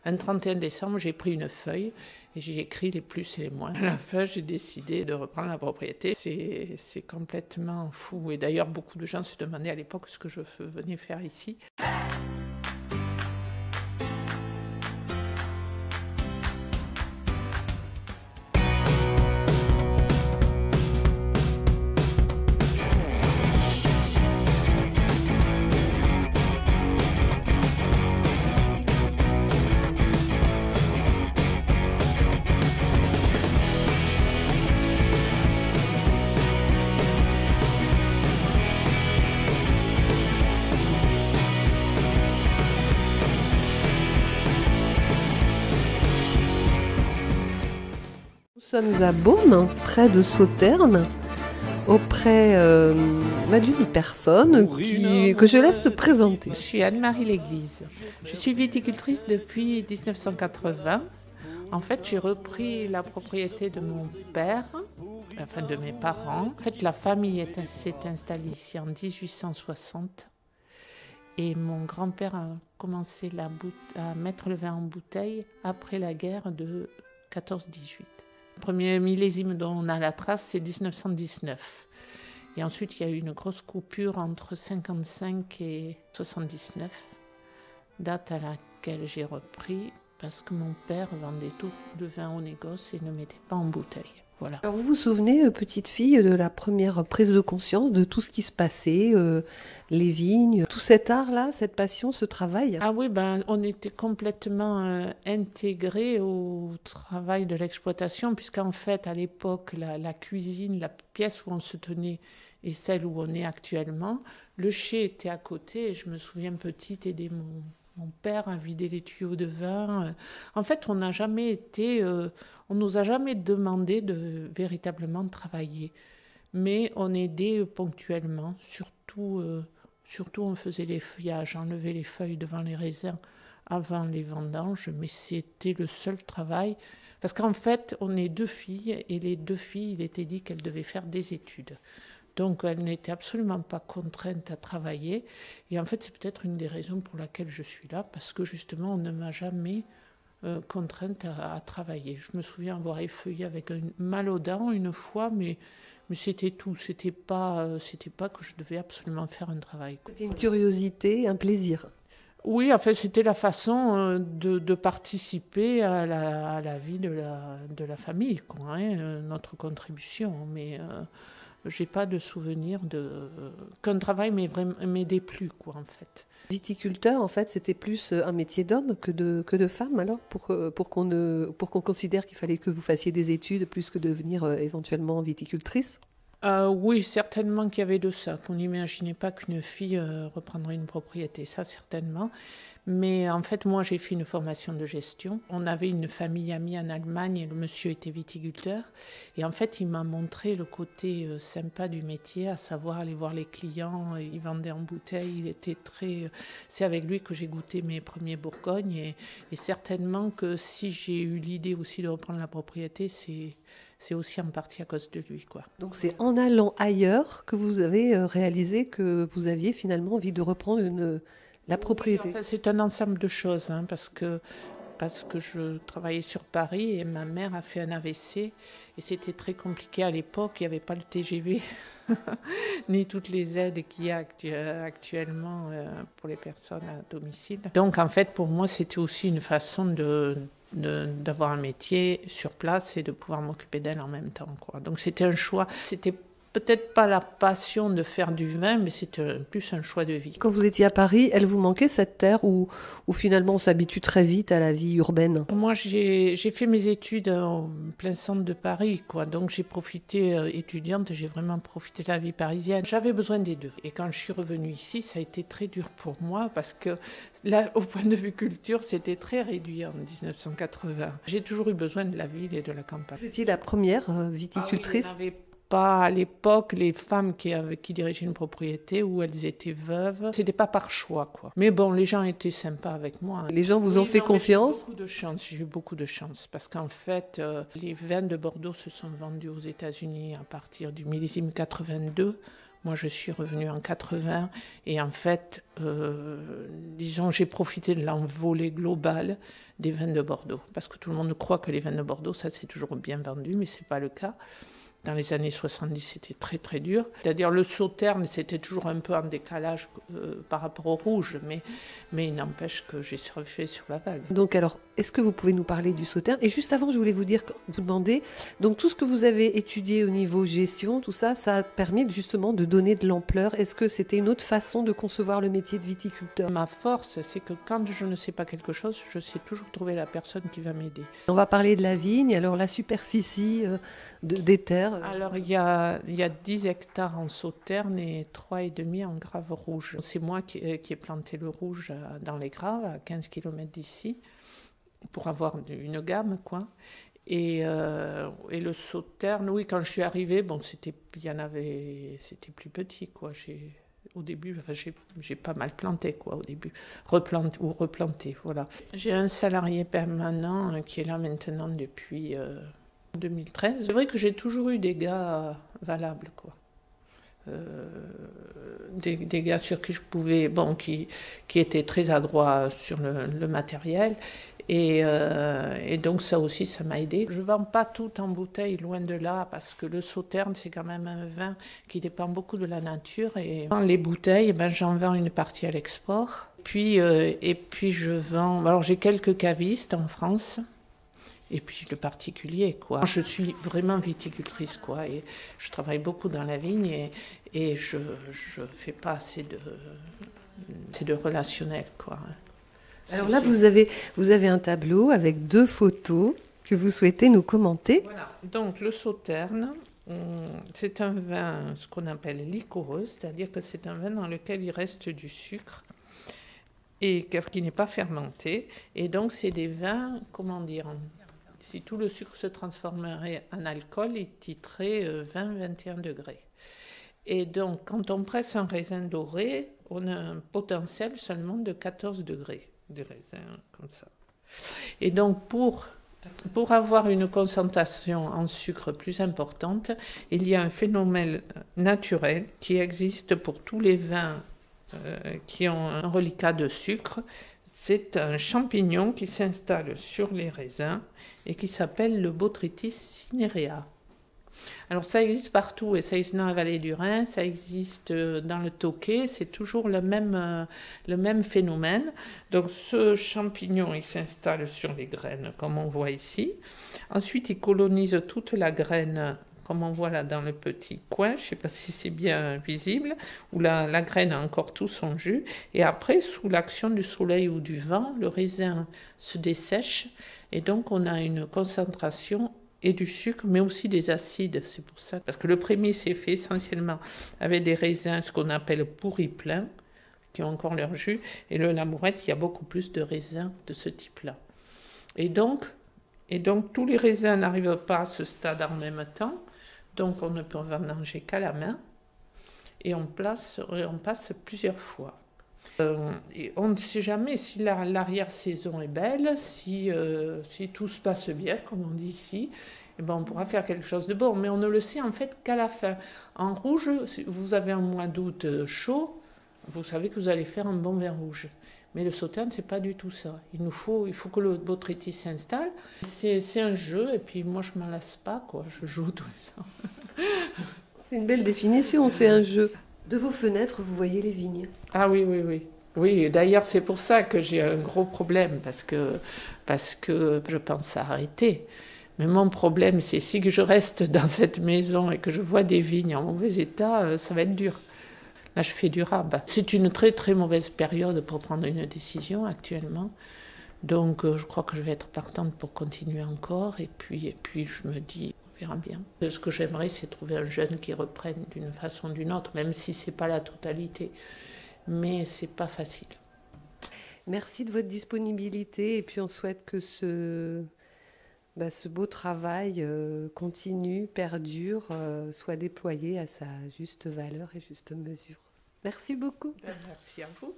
Un 31 décembre, j'ai pris une feuille et j'ai écrit les plus et les moins. À la fin, j'ai décidé de reprendre la propriété. C'est complètement fou. Et d'ailleurs, beaucoup de gens se demandaient à l'époque ce que je venais faire ici. Nous sommes à Beaume, près de Sauternes, auprès d'une personne que je laisse se présenter. Je suis Anne-Marie L'Église. Je suis viticultrice depuis 1980. En fait, j'ai repris la propriété de mon père, enfin de mes parents. En fait, la famille s'est installée ici en 1860. Et mon grand-père a commencé à mettre le vin en bouteille après la guerre de 14-18. Le premier millésime dont on a la trace, c'est 1919. Et ensuite, il y a eu une grosse coupure entre 55 et 79, date à laquelle j'ai repris parce que mon père vendait tout le vin au négoce et ne mettait pas en bouteille. Voilà. Alors vous vous souvenez, petite fille, de la première prise de conscience de tout ce qui se passait, les vignes, tout cet art-là, cette passion, ce travail? Ah oui, on était complètement intégrés au travail de l'exploitation, puisqu'en fait, à l'époque, la cuisine, la pièce où on se tenait et celle où on est actuellement, le chai était à côté, et je me souviens petite aider mon père à vider les tuyaux de vin. En fait, on nous a jamais demandé de véritablement travailler, mais on aidait ponctuellement, surtout on faisait les feuillages, enlever les feuilles devant les raisins avant les vendanges, mais c'était le seul travail. Parce qu'en fait, on est 2 filles, et les 2 filles, il était dit qu'elles devaient faire des études. Donc, elles n'étaient absolument pas contraintes à travailler. Et en fait, c'est peut-être une des raisons pour laquelle je suis là, parce que justement, on ne m'a jamais contrainte à travailler. Je me souviens avoir effeuillé avec mal aux dents une fois, mais c'était tout. C'était pas que je devais absolument faire un travail. C'était une curiosité, un plaisir. Oui, en fait, c'était la façon de participer à la vie de la famille, quoi, hein, notre contribution. Mais j'ai pas de souvenir qu'un travail m'aidait plus, quoi, en fait. Viticulteur, en fait, c'était plus un métier d'homme que de femme, alors, pour qu'on considère qu'il fallait que vous fassiez des études plus que devenir éventuellement viticultrice? Oui, certainement qu'il y avait de ça, qu'on n'imaginait pas qu'une fille reprendrait une propriété, ça certainement. Mais en fait, moi, j'ai fait une formation de gestion. On avait une famille amie en Allemagne et le monsieur était viticulteur. Et en fait, il m'a montré le côté sympa du métier, à savoir aller voir les clients. Il vendait en bouteille, il était très... C'est avec lui que j'ai goûté mes premiers Bourgognes. Et certainement que si j'ai eu l'idée aussi de reprendre la propriété, c'est aussi en partie à cause de lui, quoi. Donc c'est en allant ailleurs que vous avez réalisé que vous aviez finalement envie de reprendre la propriété. Oui, enfin, c'est un ensemble de choses, hein, parce que je travaillais sur Paris et ma mère a fait un AVC et c'était très compliqué à l'époque. Il n'y avait pas le TGV ni toutes les aides qu'il y a actuellement pour les personnes à domicile. Donc en fait, pour moi, c'était aussi une façon d'avoir un métier sur place et de pouvoir m'occuper d'elle en même temps, quoi. Donc c'était un choix. C'était peut-être pas la passion de faire du vin, mais c'était plus un choix de vie. Quand vous étiez à Paris, elle vous manquait cette terre où finalement on s'habitue très vite à la vie urbaine? Moi, j'ai fait mes études en plein centre de Paris, quoi. Donc j'ai profité, étudiante, j'ai vraiment profité de la vie parisienne. J'avais besoin des deux. Et quand je suis revenue ici, ça a été très dur pour moi parce que là, au point de vue culture, c'était très réduit en 1980. J'ai toujours eu besoin de la ville et de la campagne. Vous étiez la première viticultrice? Ah oui, pas à l'époque les femmes qui dirigeaient une propriété où elles étaient veuves. C'était pas par choix, quoi. Mais bon, les gens étaient sympas avec moi, hein. Les gens vous ont fait confiance? J'ai eu beaucoup de chance parce qu'en fait, les vins de Bordeaux se sont vendus aux États-Unis à partir du millésime 82. Moi, je suis revenue en 80 et en fait, disons, j'ai profité de l'envolée globale des vins de Bordeaux. Parce que tout le monde croit que les vins de Bordeaux, ça c'est toujours bien vendu, mais ce n'est pas le cas. Dans les années 70, c'était très très dur. C'est-à-dire le Sauterne, c'était toujours un peu en décalage par rapport au rouge, mais il n'empêche que j'ai surfé sur la vague. Donc alors, est-ce que vous pouvez nous parler du Sauterne? Et juste avant, je voulais vous demander, donc tout ce que vous avez étudié au niveau gestion, tout ça, ça a permis justement de donner de l'ampleur. Est-ce que c'était une autre façon de concevoir le métier de viticulteur? Ma force, c'est que quand je ne sais pas quelque chose, je sais toujours trouver la personne qui va m'aider. On va parler de la vigne, alors la superficie des terres. Alors, il y a 10 hectares en Sauterne et 3,5 en Graves rouges. C'est moi qui ai planté le rouge dans les Graves, à 15 km d'ici, pour avoir une gamme, quoi. Et le Sauterne, oui, quand je suis arrivée, bon, c'était plus petit, quoi. Au début, enfin, j'ai pas mal planté, quoi, au début. Replanté, voilà. J'ai un salarié permanent qui est là maintenant depuis 2013. C'est vrai que j'ai toujours eu des gars valables, quoi. Des gars sur qui je pouvais, bon, qui étaient très adroits sur le matériel. Et donc ça aussi, ça m'a aidé. Je ne vends pas tout en bouteille, loin de là, parce que le Sauterne, c'est quand même un vin qui dépend beaucoup de la nature. Et dans les bouteilles, ben, j'en vends une partie à l'export. Et puis je vends... Alors j'ai quelques cavistes en France. Et puis le particulier, quoi. Je suis vraiment viticultrice, quoi, et je travaille beaucoup dans la vigne et je fais pas assez de relationnel, quoi. Alors là, vous avez un tableau avec 2 photos que vous souhaitez nous commenter. Voilà. Donc le Sauterne, c'est un vin, ce qu'on appelle liquoreux, c'est-à-dire que c'est un vin dans lequel il reste du sucre et qui n'est pas fermenté. Et donc c'est des vins, comment dire, si tout le sucre se transformerait en alcool, il titrerait 20-21 degrés. Et donc, quand on presse un raisin doré, on a un potentiel seulement de 14 degrés de raisin, comme ça. Et donc, pour avoir une concentration en sucre plus importante, il y a un phénomène naturel qui existe pour tous les vins qui ont un reliquat de sucre. C'est un champignon qui s'installe sur les raisins et qui s'appelle le Botrytis cinerea. Alors ça existe partout, et ça existe dans la vallée du Rhin, ça existe dans le Touquet, c'est toujours le même phénomène. Donc ce champignon, il s'installe sur les graines, comme on voit ici. Ensuite, il colonise toute la graine, comme on voit là dans le petit coin, je ne sais pas si c'est bien visible, où la graine a encore tout son jus. Et après, sous l'action du soleil ou du vent, le raisin se dessèche, et donc on a une concentration et du sucre, mais aussi des acides. C'est pour ça, parce que le prémisse est fait essentiellement avec des raisins, ce qu'on appelle pourris pleins, qui ont encore leur jus, et le Lamourette, il y a beaucoup plus de raisins de ce type-là. Et donc, tous les raisins n'arrivent pas à ce stade en même temps, donc on ne peut en vendanger qu'à la main, et on passe plusieurs fois. Et on ne sait jamais si l'arrière-saison est belle, si tout se passe bien, comme on dit ici, eh ben on pourra faire quelque chose de bon. Mais on ne le sait en fait qu'à la fin. En rouge, si vous avez un mois d'août chaud, vous savez que vous allez faire un bon vin rouge. Mais le Sauterne, c'est pas du tout ça. Il faut que le Botrytis s'installe. C'est un jeu, et puis moi, je m'en lasse pas, quoi. Je joue tout ça. C'est une belle définition, c'est un jeu. De vos fenêtres, vous voyez les vignes. Ah oui, oui, oui. Oui, d'ailleurs, c'est pour ça que j'ai un gros problème, parce que je pense à arrêter. Mais mon problème, c'est si je reste dans cette maison et que je vois des vignes en mauvais état, ça va être dur. Là, je fais du rabat. C'est une très très mauvaise période pour prendre une décision actuellement. Donc, je crois que je vais être partante pour continuer encore. Et puis je me dis, on verra bien. Ce que j'aimerais, c'est trouver un jeune qui reprenne d'une façon ou d'une autre, même si ce n'est pas la totalité. Mais ce n'est pas facile. Merci de votre disponibilité. Et puis, on souhaite que ce beau travail continue, perdure, soit déployé à sa juste valeur et juste mesure. Merci beaucoup. Merci à vous.